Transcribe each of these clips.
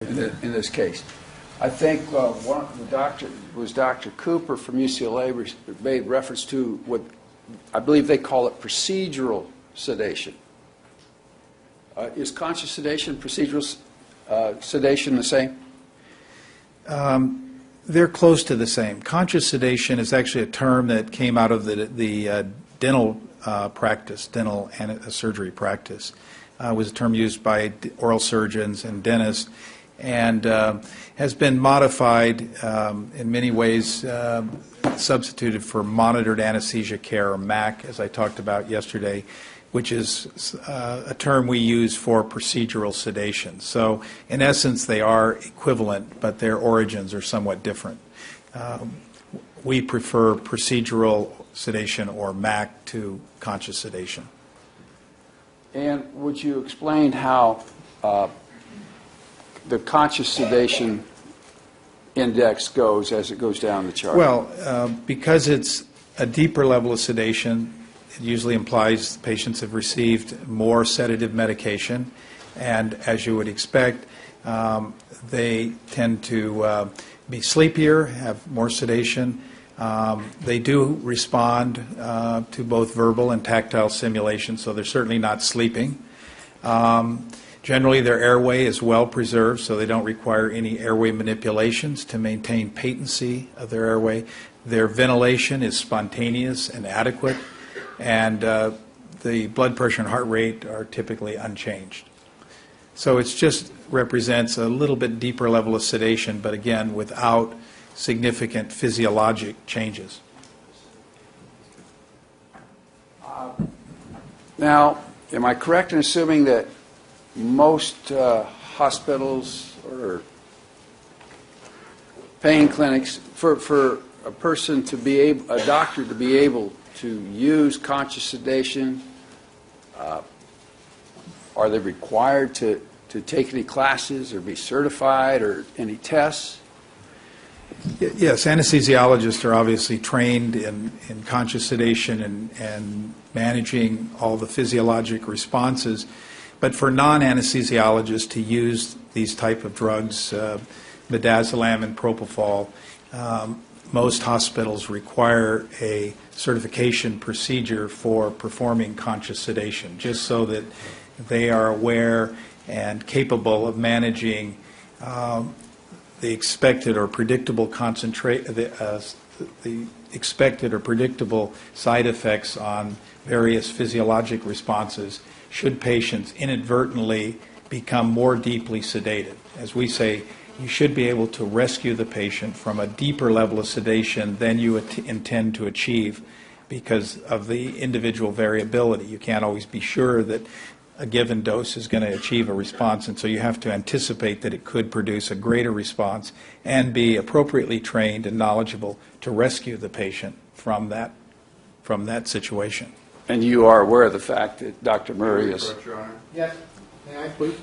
in this case. I think one of the doctor was Dr. Cooper from UCLA made reference to what I believe they call it procedural sedation. Is conscious sedation, procedural sedation the same? They're close to the same. Conscious sedation is actually a term that came out of the dental practice, dental surgery practice. It was a term used by oral surgeons and dentists, and has been modified in many ways, substituted for monitored anesthesia care, or MAC, as I talked about yesterday, which is a term we use for procedural sedation. So in essence, they are equivalent, but their origins are somewhat different. We prefer procedural sedation, or MAC, to conscious sedation. And would you explain how the conscious sedation index goes as it goes down the chart? Well, because it's a deeper level of sedation, it usually implies patients have received more sedative medication, and as you would expect, they tend to be sleepier, have more sedation. They do respond to both verbal and tactile stimulation, so they're certainly not sleeping. Generally, their airway is well preserved, so they don't require any airway manipulations to maintain patency of their airway. Their ventilation is spontaneous and adequate, and the blood pressure and heart rate are typically unchanged. So it just represents a little bit deeper level of sedation, but again, without significant physiologic changes. Now, am I correct in assuming that most hospitals or pain clinics, for a person to be able, a doctor to be able to use conscious sedation, are they required to take any classes or be certified or any tests? Yes, anesthesiologists are obviously trained in conscious sedation and managing all the physiologic responses. But for non-anesthesiologists to use these type of drugs, midazolam and propofol, most hospitals require a certification procedure for performing conscious sedation, just so that they are aware and capable of managing the expected or predictable the expected or predictable side effects on various physiologic responses should patients inadvertently become more deeply sedated. As we say, you should be able to rescue the patient from a deeper level of sedation than you intend to achieve because of the individual variability. You can't always be sure that a given dose is going to achieve a response, and so you have to anticipate that it could produce a greater response and be appropriately trained and knowledgeable to rescue the patient from that situation. And you are aware of the fact that Dr. Murray is... Yes. May I, please?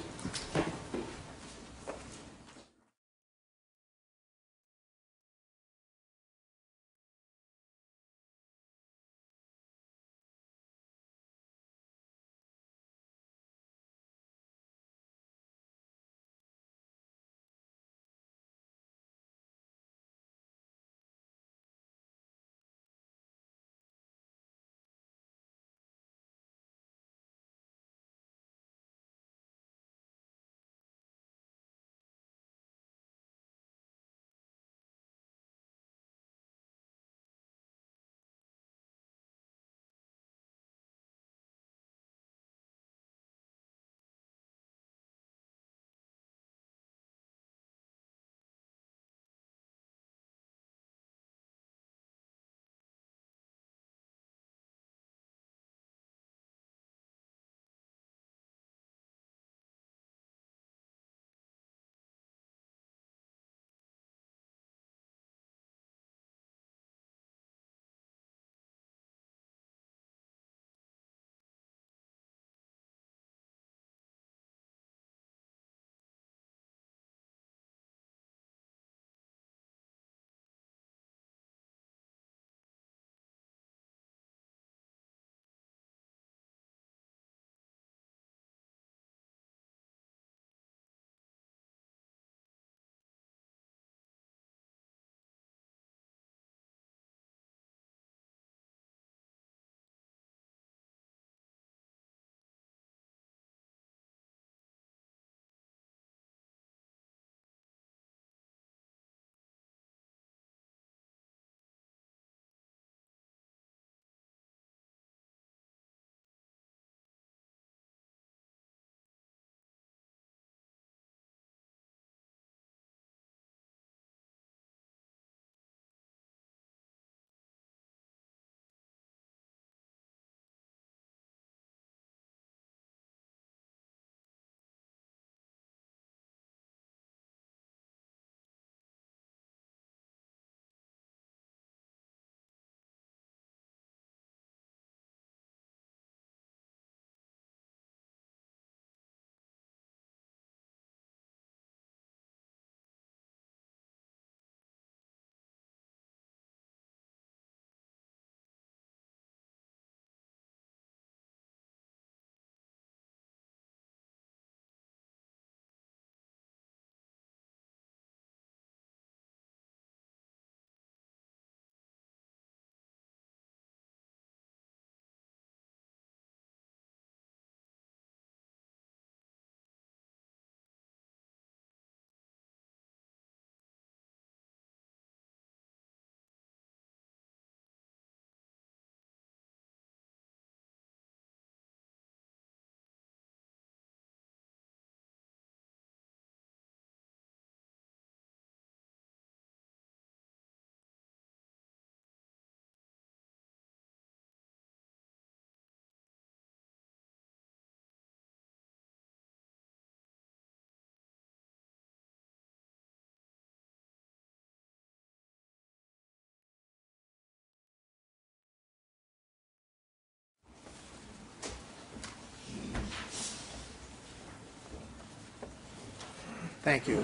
Thank you.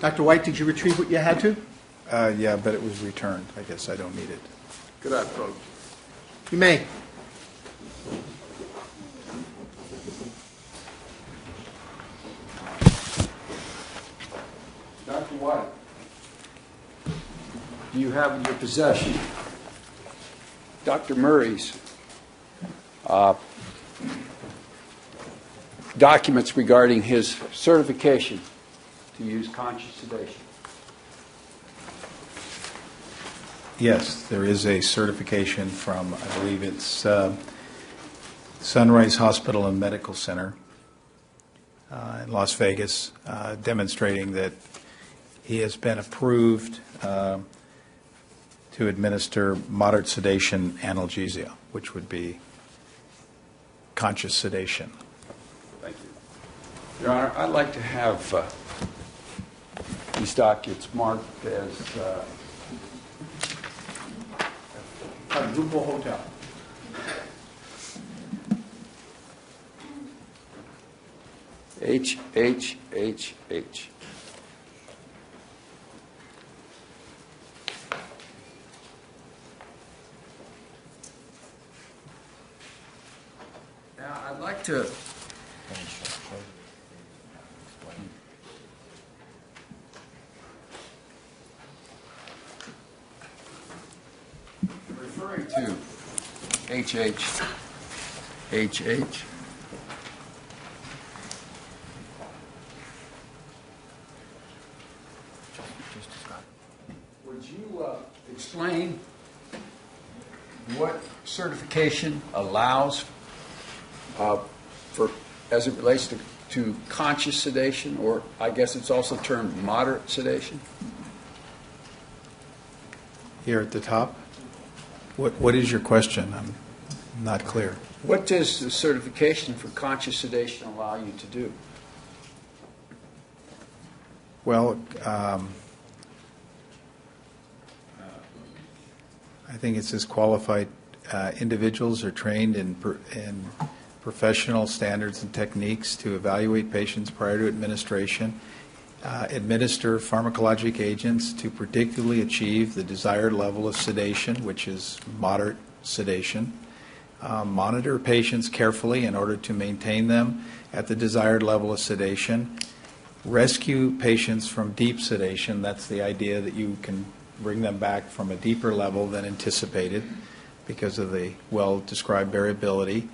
Dr. White, did you retrieve what you had to? Yeah, but it was returned. I guess I don't need it. Good eye, folks. You may. Dr. White, do you have in your possession Dr. Murray's documents regarding his certification to use conscious sedation? Yes, there is a certification from, I believe it's Sunrise Hospital and Medical Center in Las Vegas, demonstrating that he has been approved to administer moderate sedation analgesia, which would be conscious sedation. Thank you. Your Honor, I'd like to have these documents marked as Quadruple Hotel. H. Now, I'd like to referring to HH. Would you explain what certification allows for, as it relates to conscious sedation, or I guess it's also termed moderate sedation? Here at the top, what is your question? I'm not clear. What does the certification for conscious sedation allow you to do? Well, I think it says qualified individuals are trained in professional standards and techniques to evaluate patients prior to administration, administer pharmacologic agents to predictably achieve the desired level of sedation, which is moderate sedation, monitor patients carefully in order to maintain them at the desired level of sedation, rescue patients from deep sedation. That's the idea that you can bring them back from a deeper level than anticipated because of the well-described variability.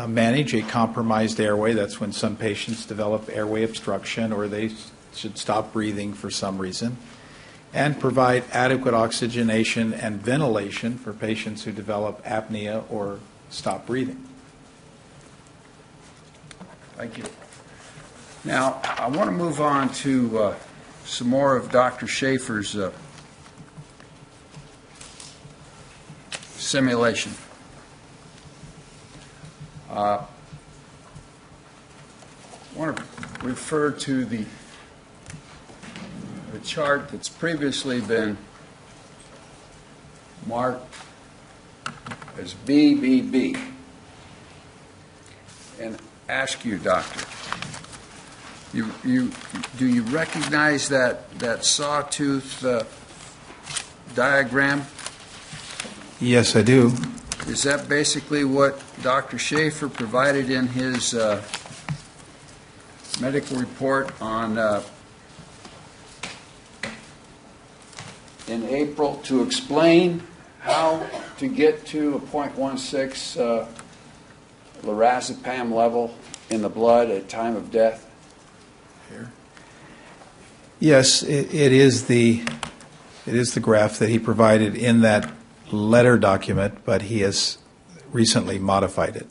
Manage a compromised airway. That's when some patients develop airway obstruction or they should stop breathing for some reason. And provide adequate oxygenation and ventilation for patients who develop apnea or stop breathing. Thank you. Now, I want to move on to some more of Dr. Schaefer's simulation. I want to refer to the chart that's previously been marked as BBB and ask you, doctor, do you recognize that sawtooth diagram? Yes, I do. Is that basically what Dr. Schaefer provided in his medical report on in April to explain how to get to a 0.16 lorazepam level in the blood at time of death? Here. Yes, it is the graph that he provided in that letter document, but he has recently modified it.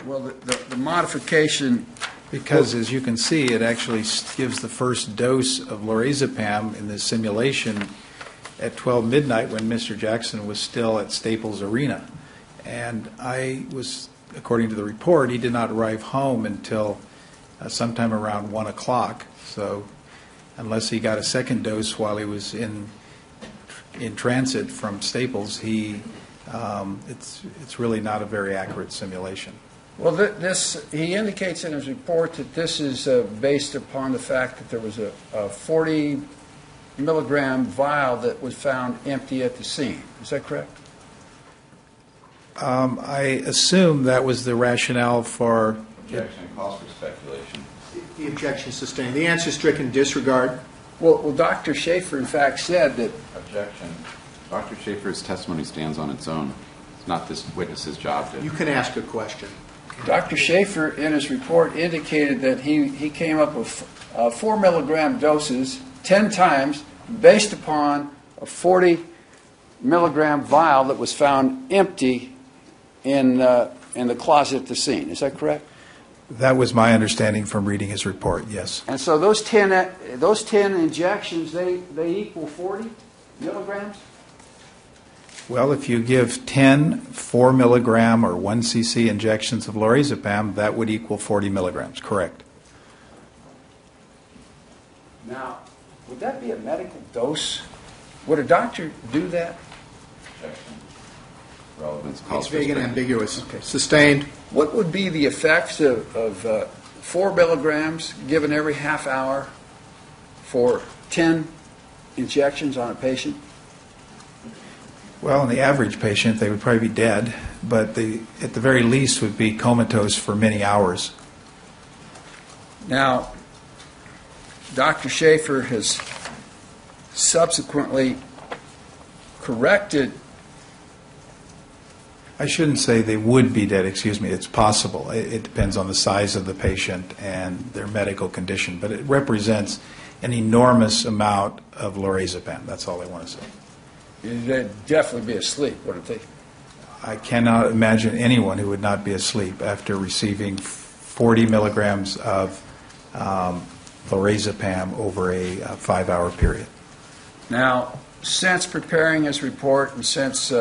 Well, the modification... Because, as you can see, it actually gives the first dose of lorazepam in the simulation at 12 midnight when Mr. Jackson was still at Staples Arena. And according to the report, he did not arrive home until sometime around 1 o'clock. So unless he got a second dose while he was in transit from Staples, it's really not a very accurate simulation. Well, he indicates in his report that this is based upon the fact that there was a 40 milligram vial that was found empty at the scene. Is that correct? I assume that was the rationale for... Objection calls for speculation. The objection is sustained. The answer is stricken. Disregard. Well, Dr. Schaefer, in fact, said that... Objection. Dr. Schaefer's testimony stands on its own. It's not this witness's job to... You can ask a question. Dr. Schaefer, in his report, indicated that he came up with 4 milligram doses 10 times based upon a 40 milligram vial that was found empty in the closet at the scene. Is that correct? That was my understanding from reading his report, yes. And so those 10 injections, they equal 40 milligrams? Well, if you give 10 4 milligram or 1 cc injections of lorazepam, that would equal 40 milligrams, correct. Now, would that be a medical dose? Would a doctor do that? Objection. Relevance calls It's for vague and speculation. ambiguous. Okay. Sustained. What would be the effects of 4 milligrams given every half hour for 10 injections on a patient? Well, in the average patient, they would probably be dead, but at the very least would be comatose for many hours. Now, Dr. Schaefer has subsequently corrected. I shouldn't say they would be dead, excuse me, it's possible. It depends on the size of the patient and their medical condition, but it represents an enormous amount of lorazepam. That's all I want to say. They'd definitely be asleep, wouldn't they? I cannot imagine anyone who would not be asleep after receiving 40 milligrams of lorazepam over a 5-hour period. Now, since preparing his report and since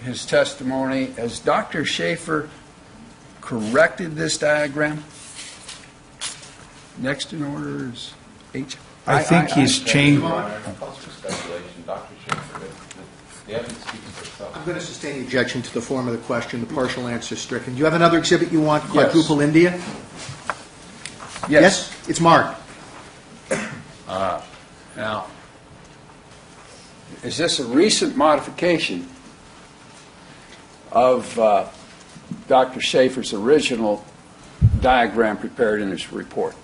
his testimony, has Dr. Schaefer corrected this diagram? Next in order is H. I think he's changed. Calls for speculation. Dr. Schaefer, the evidence speaks for itself. I'm going to sustain the objection to the form of the question. The partial answer is stricken. Do you have another exhibit you want? Yes. Quadruple India? Yes. It's marked. Now, is this a recent modification of Dr. Schaefer's original diagram prepared in his report?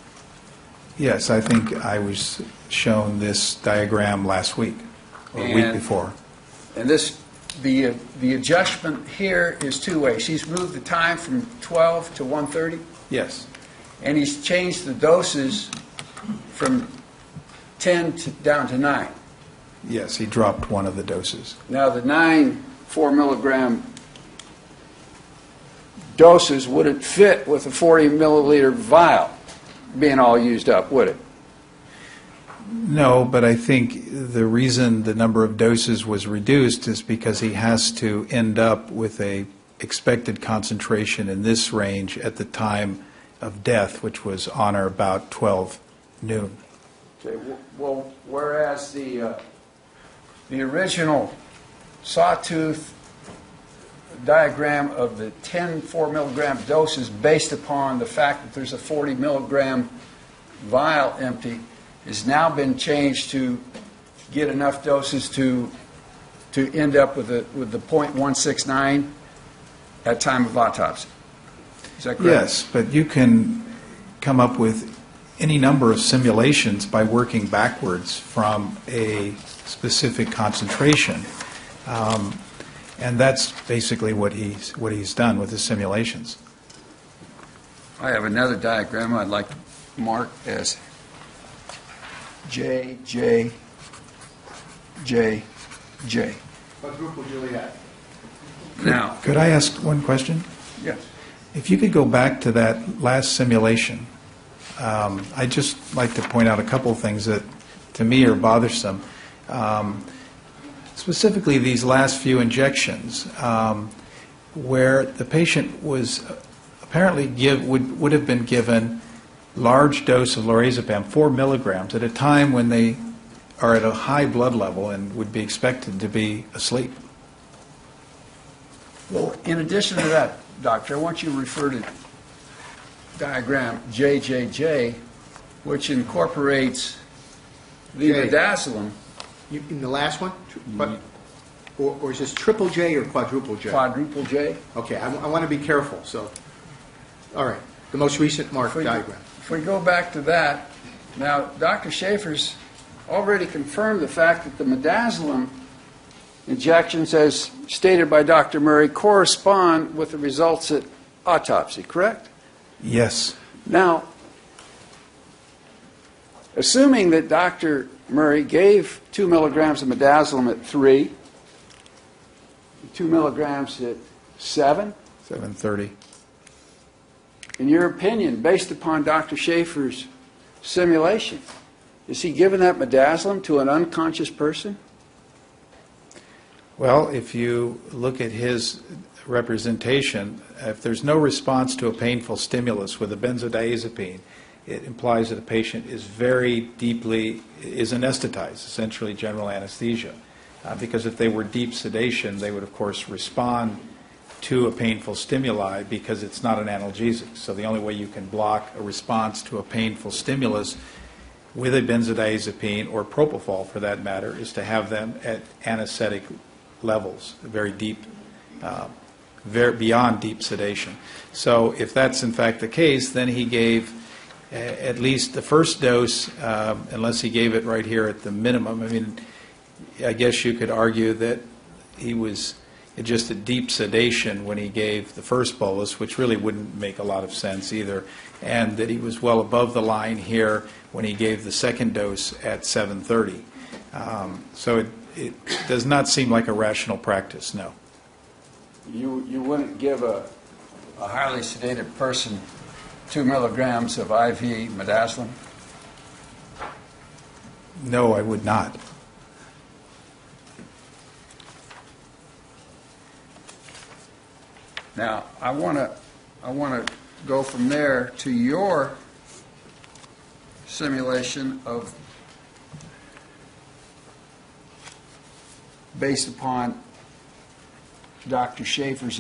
Yes, I think I was shown this diagram last week or a week And- before. And the adjustment here is two ways. He's moved the time from 12 to 1:30, Yes. and he's changed the doses from 10 down to 9. Yes, he dropped one of the doses. Now, the 9 4 milligram doses wouldn't fit with a 40 milliliter vial being all used up, would it? No, but I think the reason the number of doses was reduced is because he has to end up with a expected concentration in this range at the time of death, which was on or about 12 noon. Okay, well, whereas the original sawtooth diagram of the 10 4 milligram doses based upon the fact that there's a 40 milligram vial empty has now been changed to get enough doses to end up with the .169 at time of autopsy. Is that correct? Yes, but you can come up with any number of simulations by working backwards from a specific concentration. And that's basically what he's done with his simulations. I have another diagram I'd like to mark as J, J, J, J. Quadruple Juliet. Now, Could I ask one question? yes. If you could go back to that last simulation, I'd just like to point out a couple of things that to me are bothersome. Specifically these last few injections, where the patient was apparently would have been given large dose of lorazepam, 4 milligrams, at a time when they are at a high blood level and would be expected to be asleep. Well, in addition to that, doctor, I want you to refer to diagram JJJ, which incorporates the J. midazolam, In the last one? Or is this triple J or quadruple J? quadruple J. Okay, I want to be careful, so, all right, the most recent marked diagram. If we go back to that, now, Dr. Schaefer's already confirmed the fact that the midazolam injections, as stated by Dr. Murray, correspond with the results at autopsy, correct? Yes. Now, assuming that Dr. Murray gave 2 milligrams of midazolam at 3, 2 milligrams at 7, 7:30. in your opinion, based upon Dr. Schaefer's simulation, is he giving that midazolam to an unconscious person? Well, if you look at his representation, if there's no response to a painful stimulus with a benzodiazepine, it implies that a patient is is anesthetized, essentially general anesthesia. Because if they were deep sedation, they would, of course, respond to a painful stimuli because it's not an analgesic. So the only way you can block a response to a painful stimulus with a benzodiazepine or propofol, for that matter, is to have them at anesthetic levels, very deep, beyond deep sedation. So if that's in fact the case, then he gave at least the first dose, unless he gave it right here at the minimum. I mean, I guess you could argue that he was just at deep sedation when he gave the first bolus, which really wouldn't make a lot of sense either, and that he was well above the line here when he gave the second dose at 7:30. So it does not seem like a rational practice, no. You wouldn't give a highly sedated person 2 milligrams of IV midazolam? No, I would not. Now, I want to go from there to your simulation of, based upon Dr. Schaefer's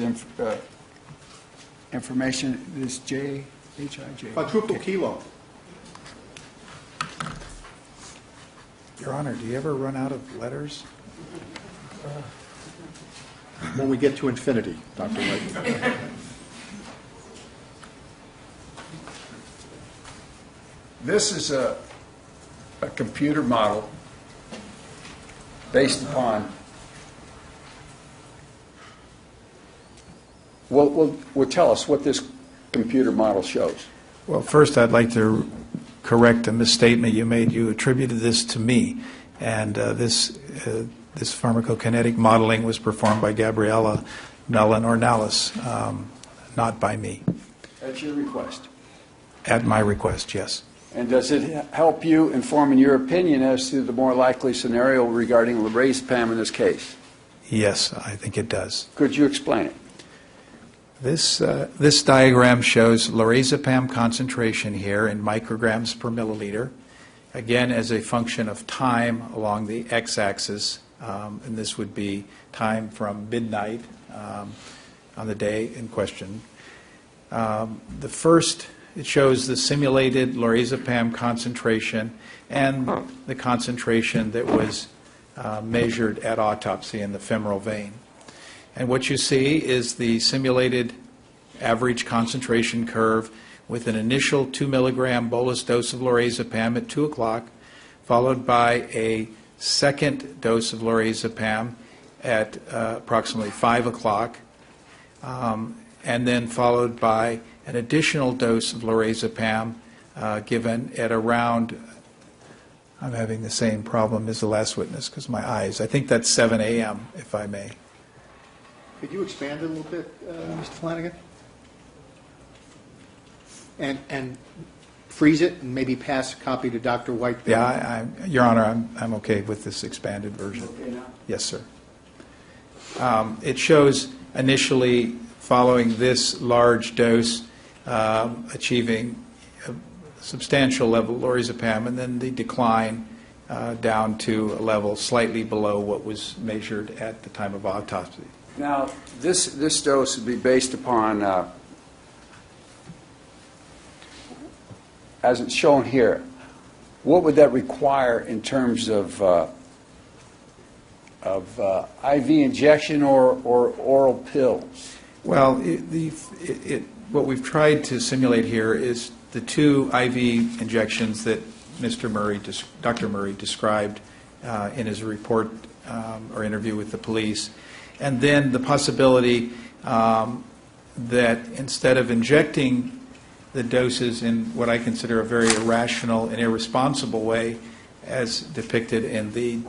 information, this JHIJ. Quadruple kilo. Your Honor, do you ever run out of letters? When we get to infinity, Dr. White. This is a computer model based upon, well, tell us what this computer model shows. Well, first I'd like to correct a misstatement you made. You attributed this to me, and this pharmacokinetic modeling was performed by Gabriella Mellon-Ornelas, not by me. At your request. At my request, yes. And does it help you inform in your opinion as to the more likely scenario regarding lorazepam in this case? Yes, I think it does. Could you explain it? This diagram shows lorazepam concentration here in micrograms per milliliter, again as a function of time along the x-axis, and this would be time from midnight on the day in question. The first, it shows the simulated lorazepam concentration and the concentration that was measured at autopsy in the femoral vein. And what you see is the simulated average concentration curve with an initial 2 milligram bolus dose of lorazepam at 2 o'clock, followed by a second dose of lorazepam at approximately 5 o'clock, and then followed by an additional dose of lorazepam given at around, I'm having the same problem as the last witness because my eyes, I think that's 7 a.m., if I may. Could you expand a little bit, Mr. Flanagan? And freeze it and maybe pass a copy to Dr. White? Yeah, Your Honor, I'm okay with this expanded version. Okay now? Yes, sir. It shows initially following this large dose achieving a substantial level of lorazepam, and then the decline down to a level slightly below what was measured at the time of autopsy. Now, this dose would be based upon, as it's shown here, what would that require in terms of IV injection or oral pills? Well, what we've tried to simulate here is the two IV injections that Dr. Murray described in his report or interview with the police, and then the possibility that instead of injecting the doses in what I consider a very irrational and irresponsible way, as depicted in the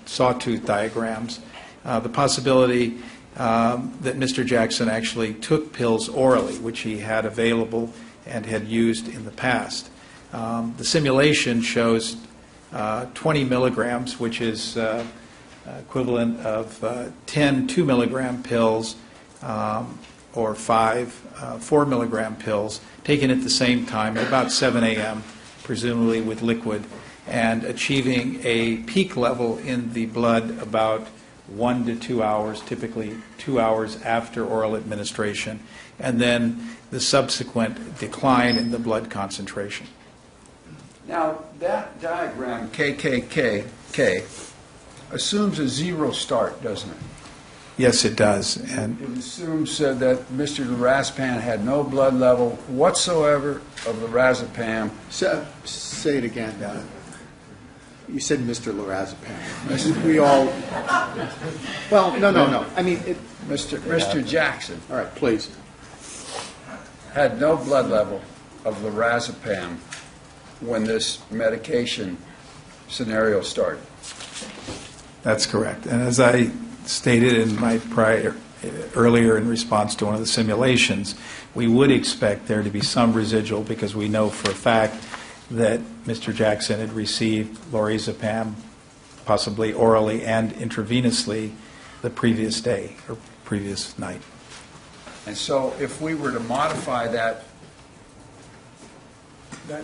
sawtooth diagrams, the possibility that Mr. Jackson actually took pills orally, which he had available and had used in the past. The simulation shows 20 milligrams, which is equivalent of 10 2-milligram pills or 5 4-milligram pills taken at the same time at about 7 a.m., presumably with liquid, and achieving a peak level in the blood about 1 to 2 hours, typically 2 hours after oral administration, and then the subsequent decline in the blood concentration. Now, that diagram, KKK, assumes a zero start, doesn't it? Yes, it does. And It assumes that Mr. lorazepam had no blood level whatsoever of lorazepam. Say it again. You said Mr. Lorazepam. We all. Well, no. I mean, Mr. Jackson all right, please. had no blood level of lorazepam when this medication scenario started. that's correct. And as I stated in my earlier in response to one of the simulations, we would expect there to be some residual because we know for a fact that Mr. Jackson had received lorazepam, possibly orally and intravenously, the previous day or previous night. And so if we were to modify that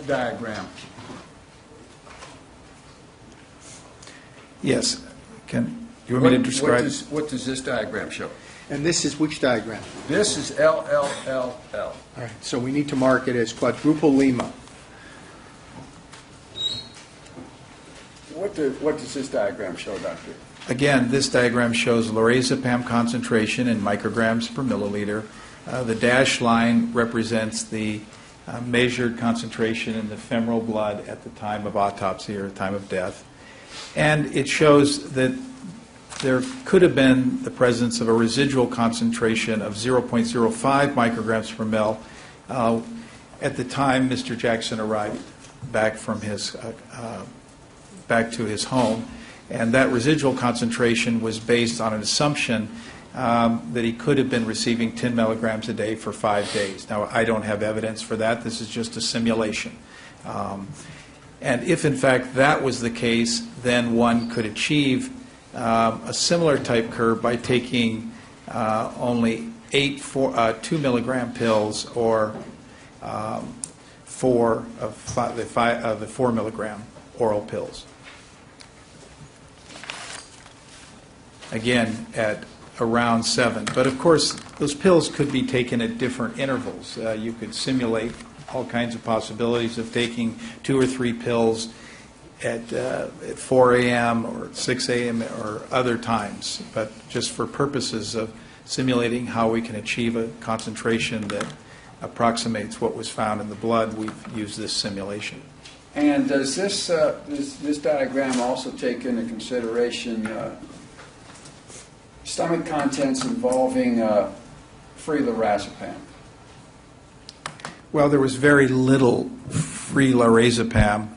diagram, Yes. You want me to describe? what does this diagram show? And this is which diagram? This is LLLL. All right, so we need to mark it as quadruple Lima. What does this diagram show, Doctor? Again, this diagram shows lorazepam concentration in micrograms per milliliter. The dashed line represents the measured concentration in the femoral blood at the time of autopsy or time of death. And it shows that there could have been the presence of a residual concentration of 0.05 micrograms per mil at the time Mr. Jackson arrived back from his back to his home, and that residual concentration was based on an assumption that he could have been receiving 10 milligrams a day for 5 days. Now, I don't have evidence for that. This is just a simulation. And if, in fact, that was the case, then one could achieve a similar type curve by taking only 8 2-milligram pills or 4 of the 4-milligram oral pills. Again, at around 7. But, of course, those pills could be taken at different intervals. You could simulate all kinds of possibilities of taking 2 or 3 pills at 4 a.m. or 6 a.m. or other times, but just for purposes of simulating how we can achieve a concentration that approximates what was found in the blood, we've used this simulation. And does this diagram also take into consideration stomach contents involving free lorazepam? Well, there was very little free lorazepam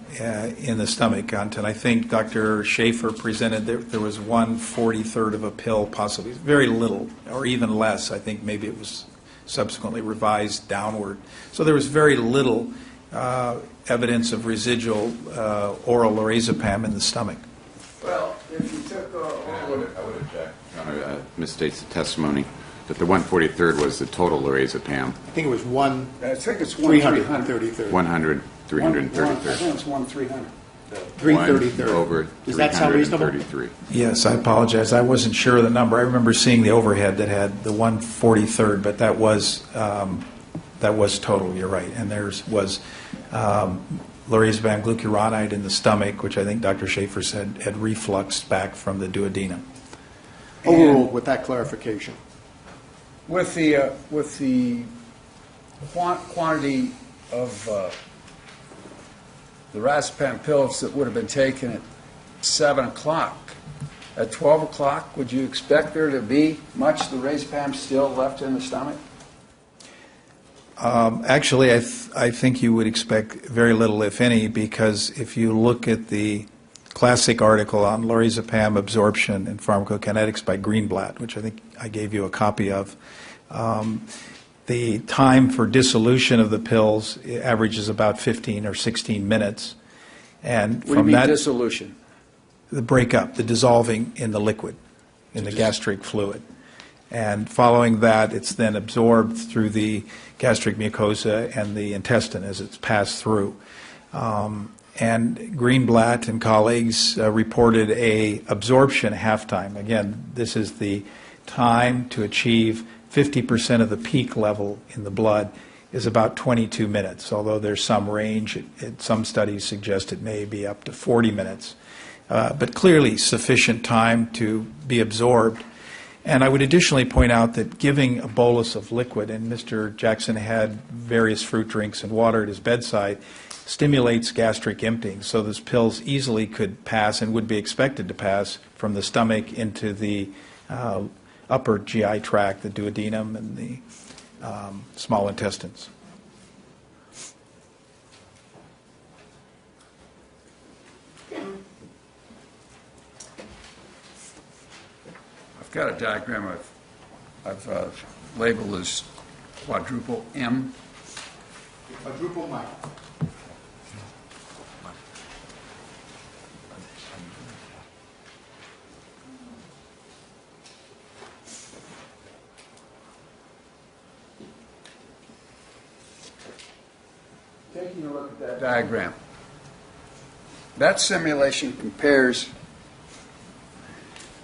in the stomach content. I think Dr. Schaefer presented there was 1/43 of a pill, possibly. Very little, or even less. I think maybe it was subsequently revised downward. So there was very little evidence of residual oral lorazepam in the stomach. Well, if you took I would object. Misstates the testimony that the 1/43 was the total lorazepam. I think it was I think it's 333. 100, 333. I think it's 1/300. 333. Over Does that sound reasonable? 333. Yes, I apologize. I wasn't sure of the number. I remember seeing the overhead that had the 143rd, but that was total. You're right. And theirs was lorazepam glucuronide in the stomach, which I think Dr. Schaefer said had refluxed back from the duodenum. Overruled with that clarification. With the quantity of the razepam pills that would have been taken at 7 o'clock, at 12 o'clock, would you expect there to be much lorazepam still left in the stomach? Actually, I think you would expect very little, if any, because if you look at the classic article on lorazepam absorption and pharmacokinetics by Greenblatt, which I think I gave you a copy of, the time for dissolution of the pills averages about 15 or 16 minutes. And What do you from mean that, dissolution? the breakup, the dissolving in the liquid, in the gastric fluid. And following that, it's then absorbed through the gastric mucosa and the intestine as it's passed through. And Greenblatt and colleagues reported a absorption half-time. Again, this is the time to achieve 50% of the peak level in the blood is about 22 minutes, although there's some range. Some studies suggest it may be up to 40 minutes. But clearly sufficient time to be absorbed. And I would additionally point out that giving a bolus of liquid, and Mr. Jackson had various fruit drinks and water at his bedside, stimulates gastric emptying. So those pills easily could pass and would be expected to pass from the stomach into the upper GI tract, the duodenum and the small intestines. I've got a diagram I've labeled as quadruple M. Quadruple mic. Taking a look at that diagram, that simulation compares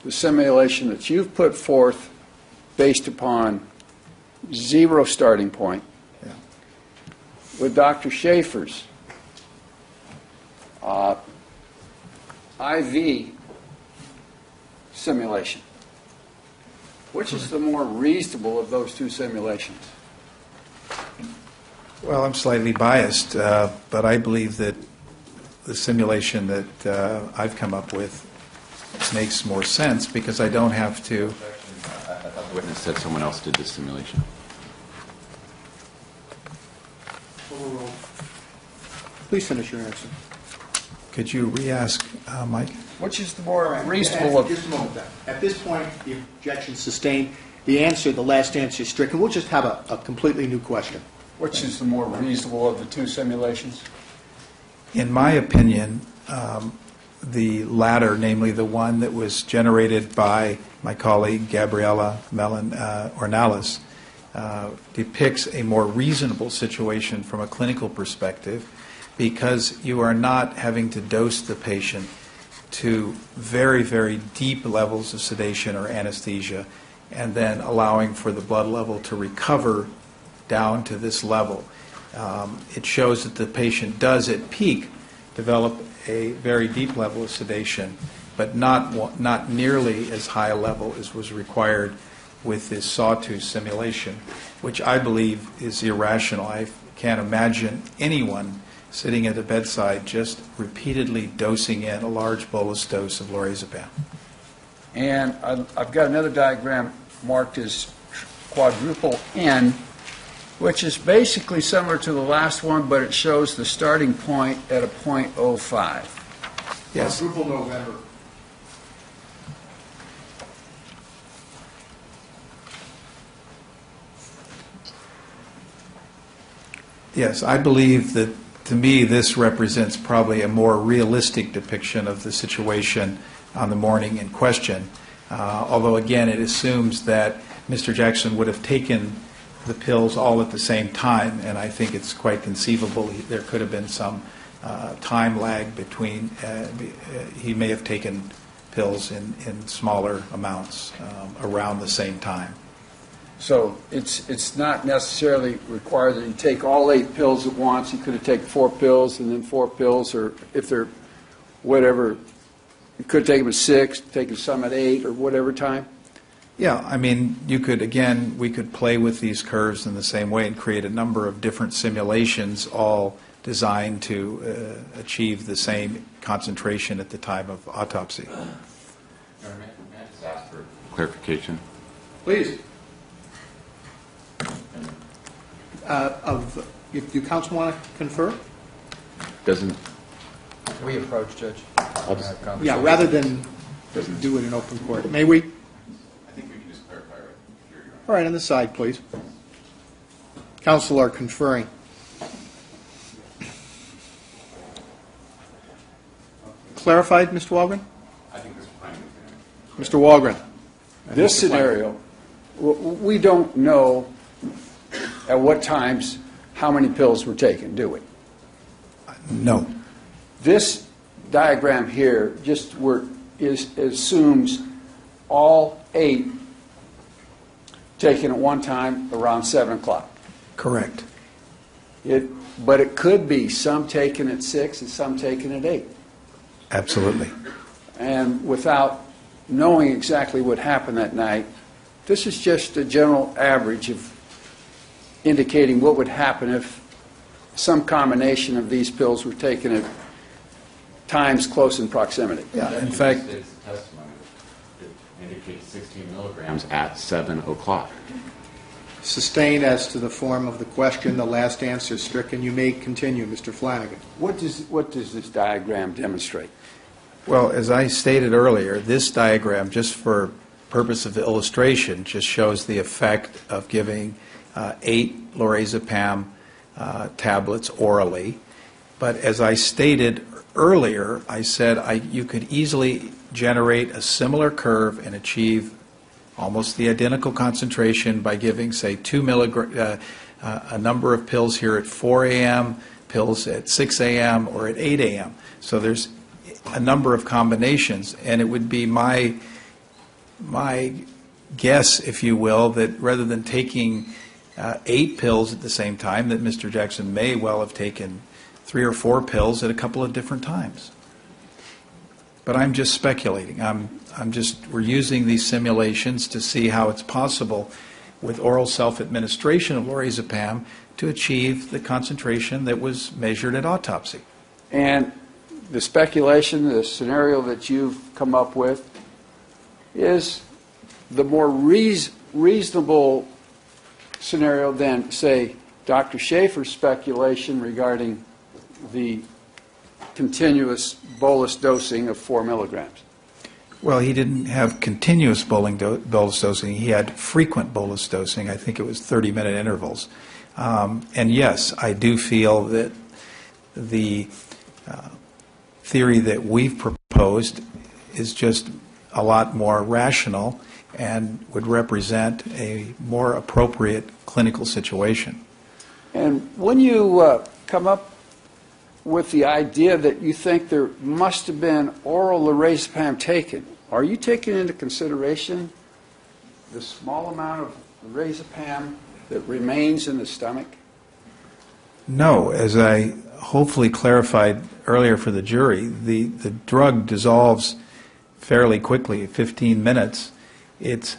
the simulation that you've put forth based upon 0 starting point with Dr. Schaefer's IV simulation. Which is the more reasonable of those two simulations? Well, I'm slightly biased, but I believe that the simulation that I've come up with makes more sense because I don't have to. I thought the witness said someone else did this simulation. Please finish your answer. Could you re-ask, Mike? Which is the more reasonable of... Just a moment, then. At this point, the objection sustained. The last answer is stricken. We'll just have a completely new question. Which is the more reasonable of the two simulations? In my opinion, the latter, namely the one that was generated by my colleague Gabriela Ornelas, depicts a more reasonable situation from a clinical perspective because you are not having to dose the patient to very, very deep levels of sedation or anesthesia and then allowing for the blood level to recover down to this level. It shows that the patient does at peak develop a very deep level of sedation, but not nearly as high a level as was required with this sawtooth simulation, which I believe is irrational. I can't imagine anyone sitting at the bedside just repeatedly dosing in a large bolus dose of lorazepam. And I've got another diagram marked as quadruple N, which is basically similar to the last one, but it shows the starting point at a .05. Yes. Quadruple November. Yes, I believe that, to me, this represents probably a more realistic depiction of the situation on the morning in question. Although, again, it assumes that Mr. Jackson would have taken the pills all at the same time, and I think it's quite conceivable there could have been some time lag between, he may have taken pills in smaller amounts around the same time. So it's not necessarily required that you take all 8 pills at once. You could have taken 4 pills and then 4 pills, or if they're whatever, you could take them at 6, taking some at 8, or whatever time. Yeah, I mean, you could, again, we could play with these curves in the same way and create a number of different simulations, all designed to achieve the same concentration at the time of autopsy. May I just ask for clarification? Please. If you counsel want to confer? Doesn't, Can we approach, Judge? Yeah, rather than do it in open court. May we? I think we can just clarify right here. Your Honor. All right, on the side, please. Counsel are conferring. Clarified, Mr. Walgren? I think Mr. Flanagan is Mr. Walgren? This scenario, we don't know at what times how many pills were taken, do we? No. This diagram here just assumes all 8 taken at one time around 7 o'clock. Correct. But it could be some taken at 6 and some taken at 8. Absolutely. And without knowing exactly what happened that night, this is just a general average of indicating what would happen if some combination of these pills were taken at times close in proximity. Yeah, in fact, State's testimony indicates 16 milligrams at 7 o'clock. Sustained as to the form of the question, the last answer is stricken. You may continue, Mr. Flanagan. What does this diagram demonstrate? well, as I stated earlier, this diagram, just for purpose of illustration, just shows the effect of giving 8 lorazepam tablets orally. But as I stated earlier, I said you could easily generate a similar curve and achieve almost the identical concentration by giving, say, 2 milligrams, a number of pills here at 4 a.m., pills at 6 a.m., or at 8 a.m. So there's a number of combinations, and it would be my guess, if you will, that rather than taking 8 pills at the same time, that Mr. Jackson may well have taken 3 or 4 pills at a couple of different times. But I'm just speculating. We're using these simulations to see how it's possible with oral self-administration of lorazepam to achieve the concentration that was measured at autopsy. And the speculation, the scenario that you've come up with, is the more reasonable scenario than, say, Dr. Schaefer's speculation regarding the continuous bolus dosing of 4 milligrams. Well, he didn't have continuous bolus dosing. He had frequent bolus dosing. I think it was 30-minute intervals. And yes, I do feel that the theory that we've proposed is just a lot more rational and would represent a more appropriate clinical situation. And when you come up with the idea that you think there must have been oral lorazepam taken, are you taking into consideration the small amount of lorazepam that remains in the stomach? No, as I hopefully clarified earlier for the jury, the drug dissolves fairly quickly, 15 minutes. It's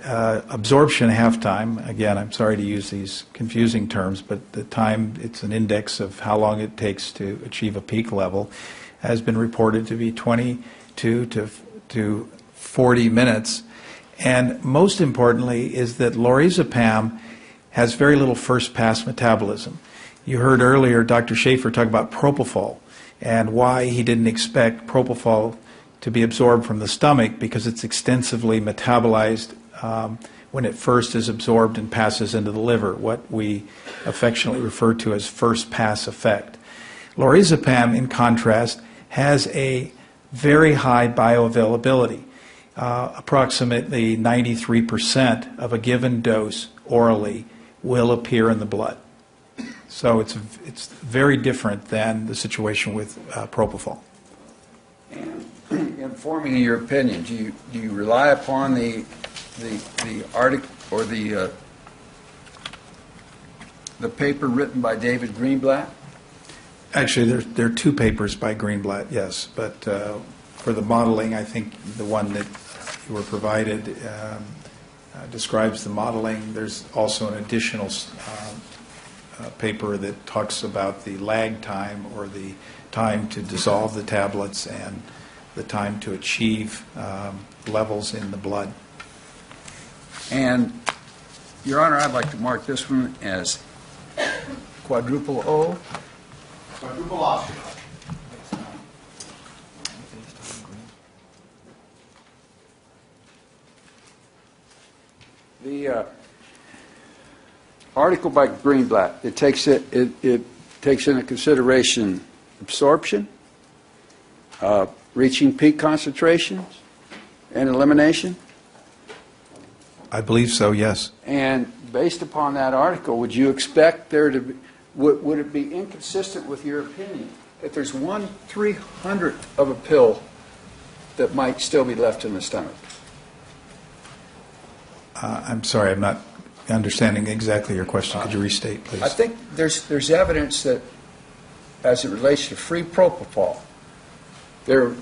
absorption half-time. Again, I'm sorry to use these confusing terms, but the time, it's an index of how long it takes to achieve a peak level, has been reported to be 22 to 40 minutes. And most importantly is that lorazepam has very little first-pass metabolism. You heard earlier Dr. Schaefer talk about propofol and why he didn't expect propofol to be absorbed from the stomach, because it's extensively metabolized when it first is absorbed and passes into the liver, what we affectionately refer to as first-pass effect. Lorazepam, in contrast, has a very high bioavailability. Approximately 93% of a given dose orally will appear in the blood. So it's very different than the situation with propofol. And in forming your opinion, do you rely upon the article or the paper written by David Greenblatt? Actually, there are two papers by Greenblatt, yes, but for the modeling, I think the one that you were provided describes the modeling. There's also an additional paper that talks about the lag time, or the time to dissolve the tablets and the time to achieve levels in the blood. And, Your Honor, I'd like to mark this one as quadruple O. Quadruple option. The article by Greenblatt, it takes into consideration absorption, reaching peak concentrations, and elimination. I believe so, yes. And based upon that article, would you expect there to be, would it be inconsistent with your opinion that there's 1/300th of a pill that might still be left in the stomach? I'm sorry, I'm not understanding exactly your question. Could you restate, please? I think there's evidence that, as it relates to free propofol, there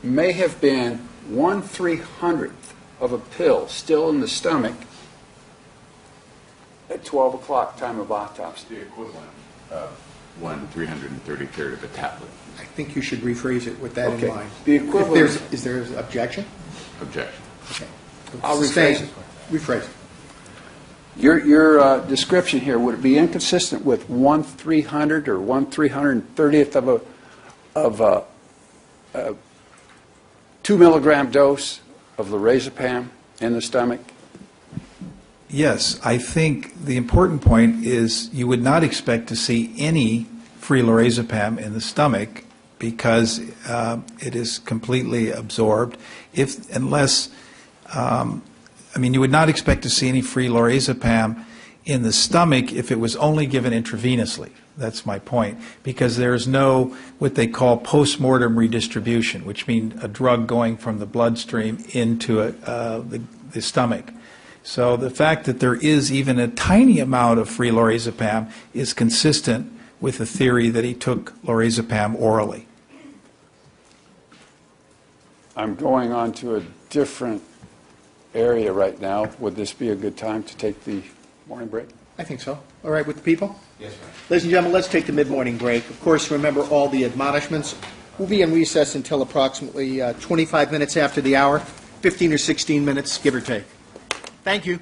may have been 1/300th of a pill still in the stomach at 12 o'clock time of autopsy. The equivalent of 1/333rd of a tablet. I think you should rephrase it with that Okay. in mind. The equivalent- Is there an objection? Objection. Okay. I'll Sustain. rephrase it. Rephrase it. Your description here, would it be inconsistent with 1/300 or 1/330th of a 2 milligram dose of lorazepam in the stomach? Yes, I think the important point is you would not expect to see any free lorazepam in the stomach because it is completely absorbed. You would not expect to see any free lorazepam in the stomach if it was only given intravenously. That's my point, because there's no what they call post-mortem redistribution, which means a drug going from the bloodstream into the stomach. So the fact that there is even a tiny amount of free lorazepam is consistent with the theory that he took lorazepam orally. I'm going on to a different area right now. Would this be a good time to take the morning break? I think so. All right with the people? Yes, sir. Ladies and gentlemen, let's take the mid-morning break. Of course, remember all the admonishments. We'll be in recess until approximately 25 minutes after the hour, 15 or 16 minutes, give or take. Thank you.